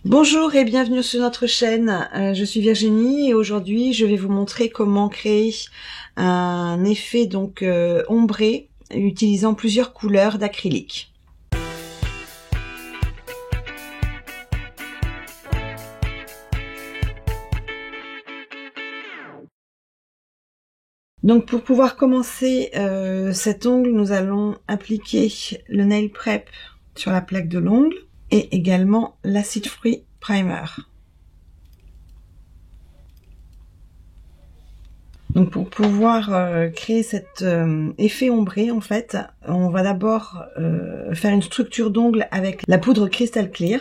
Bonjour et bienvenue sur notre chaîne, je suis Virginie et aujourd'hui je vais vous montrer comment créer un effet donc ombré utilisant plusieurs couleurs d'acrylique. Donc pour pouvoir commencer cet ongle, nous allons appliquer le Nail Prep sur la plaque de l'ongle et également l'acide fruit primer. Donc pour pouvoir créer cet effet ombré, en fait, on va d'abord faire une structure d'ongle avec la poudre Crystal Clear.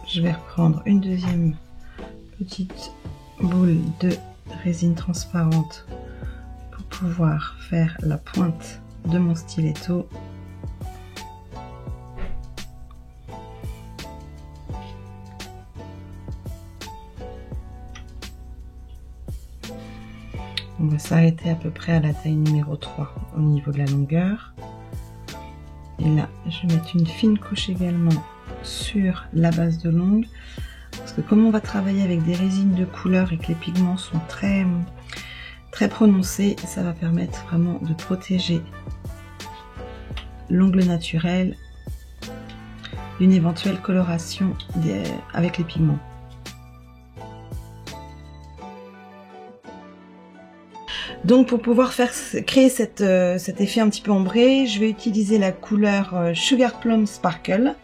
Je vais reprendre une deuxième petite boule de résine transparente pour pouvoir faire la pointe de mon stiletto. On va s'arrêter à peu près à la taille numéro 3 au niveau de la longueur. Et là, je vais mettre une fine couche également sur la base de l'ongle, parce que comme on va travailler avec des résines de couleur et que les pigments sont très prononcés, ça va permettre vraiment de protéger l'ongle naturel d'une éventuelle coloration avec les pigments. Donc pour pouvoir créer cet effet un petit peu ombré, je vais utiliser la couleur Sugar Plum Sparkle,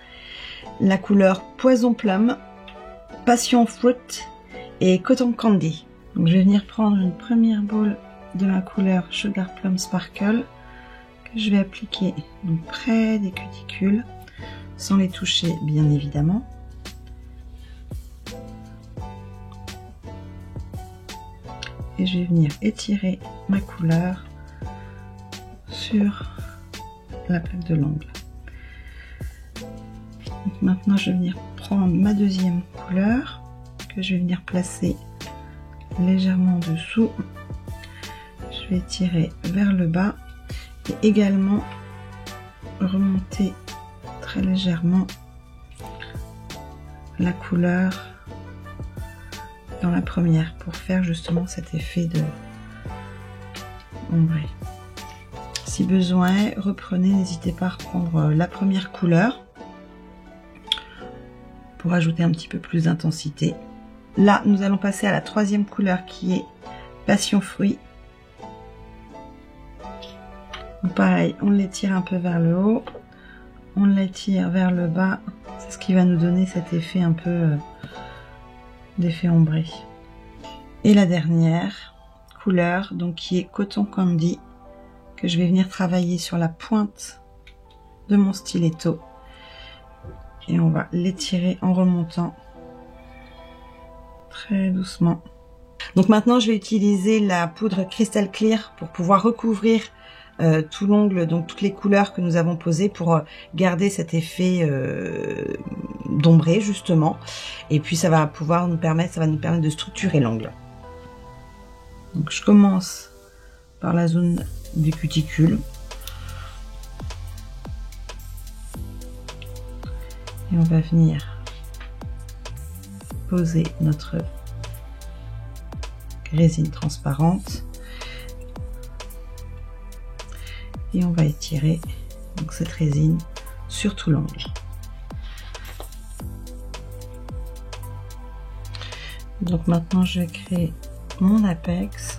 la couleur Poison Plum, Passion Fruit et Cotton Candy. Donc je vais venir prendre une première boule de la couleur Sugar Plum Sparkle que je vais appliquer donc près des cuticules sans les toucher bien évidemment. Et je vais venir étirer ma couleur sur la plaque de l'ongle. Maintenant, je vais venir prendre ma deuxième couleur que je vais venir placer légèrement en dessous. Je vais tirer vers le bas et également remonter très légèrement la couleur dans la première pour faire justement cet effet de ombré. Si besoin, reprenez, n'hésitez pas à reprendre la première couleur pour ajouter un petit peu plus d'intensité. Là, nous allons passer à la troisième couleur qui est Passion Fruit. Donc pareil, on l'étire un peu vers le haut, on l'étire vers le bas. C'est ce qui va nous donner cet effet un peu d'effet ombré. Et la dernière couleur, donc qui est Cotton Candy, que je vais venir travailler sur la pointe de mon stiletto. Et on va l'étirer en remontant très doucement. Donc maintenant je vais utiliser la poudre Crystal Clear pour pouvoir recouvrir tout l'ongle, donc toutes les couleurs que nous avons posées pour garder cet effet d'ombré justement. Et puis ça va nous permettre de structurer l'ongle. Donc je commence par la zone du cuticule. Et on va venir poser notre résine transparente et on va étirer donc cette résine sur tout l'ongle. Donc maintenant je vais créer mon apex.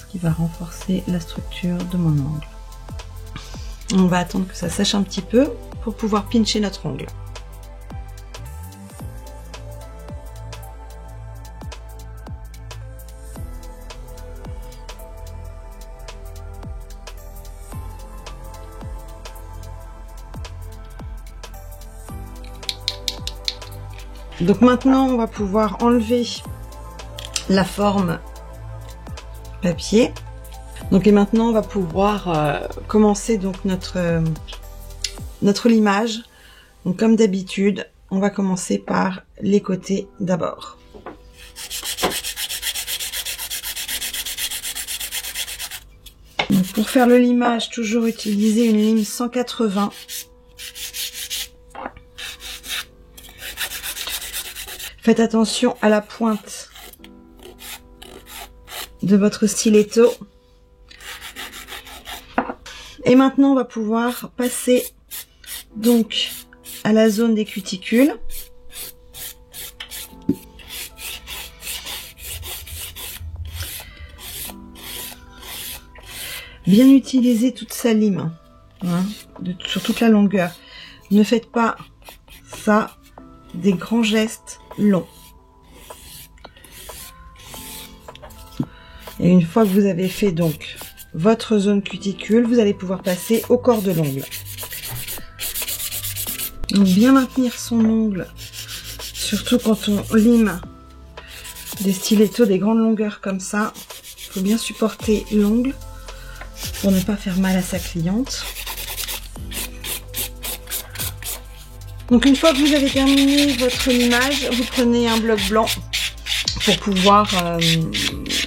Qui va renforcer la structure de mon ongle. On va attendre que ça sèche un petit peu pour pouvoir pincher notre ongle. Donc maintenant on va pouvoir enlever la forme papier. Donc et maintenant on va pouvoir commencer donc notre limage. Donc comme d'habitude, on va commencer par les côtés d'abord. Donc pour faire le limage, toujours utiliser une lime 180. Faites attention à la pointe de votre styletto. Et maintenant, on va pouvoir passer donc à la zone des cuticules. Bien utiliser toute sa lime, hein, sur toute la longueur. Ne faites pas ça, des grands gestes longs. Et une fois que vous avez fait donc votre zone cuticule, vous allez pouvoir passer au corps de l'ongle. Donc bien maintenir son ongle, surtout quand on lime des stilettos des grandes longueurs comme ça. Il faut bien supporter l'ongle pour ne pas faire mal à sa cliente. Donc une fois que vous avez terminé votre limage, vous prenez un bloc blanc pour pouvoir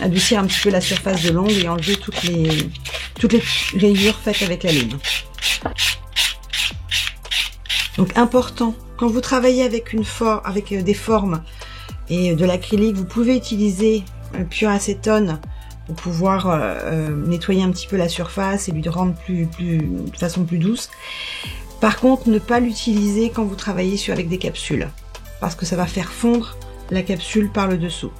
adoucir un petit peu la surface de l'ongle et enlever toutes les rayures faites avec la lime. Donc important, quand vous travaillez avec des formes et de l'acrylique, vous pouvez utiliser pur acétone pour pouvoir nettoyer un petit peu la surface et lui rendre de façon plus douce. Par contre, ne pas l'utiliser quand vous travaillez avec des capsules, parce que ça va faire fondre la capsule par le dessous.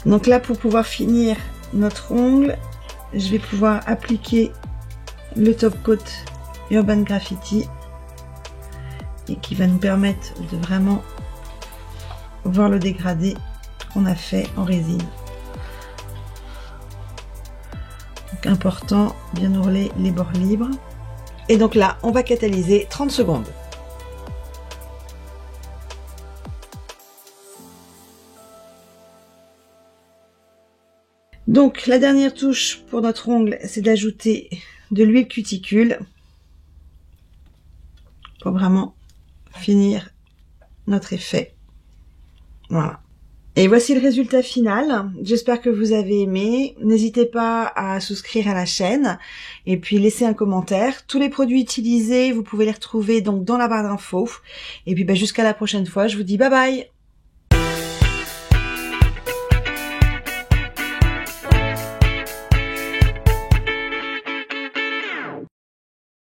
Donc là, pour pouvoir finir notre ongle, je vais pouvoir appliquer le top coat Urban Graffiti et qui va nous permettre de vraiment voir le dégradé qu'on a fait en résine. Donc important, bien ourler les bords libres. Et donc là, on va catalyser 30 secondes. Donc la dernière touche pour notre ongle, c'est d'ajouter de l'huile cuticule pour vraiment finir notre effet. Voilà. Et voici le résultat final. J'espère que vous avez aimé. N'hésitez pas à souscrire à la chaîne et puis laisser un commentaire. Tous les produits utilisés, vous pouvez les retrouver donc dans la barre d'infos. Et puis jusqu'à la prochaine fois, je vous dis bye bye.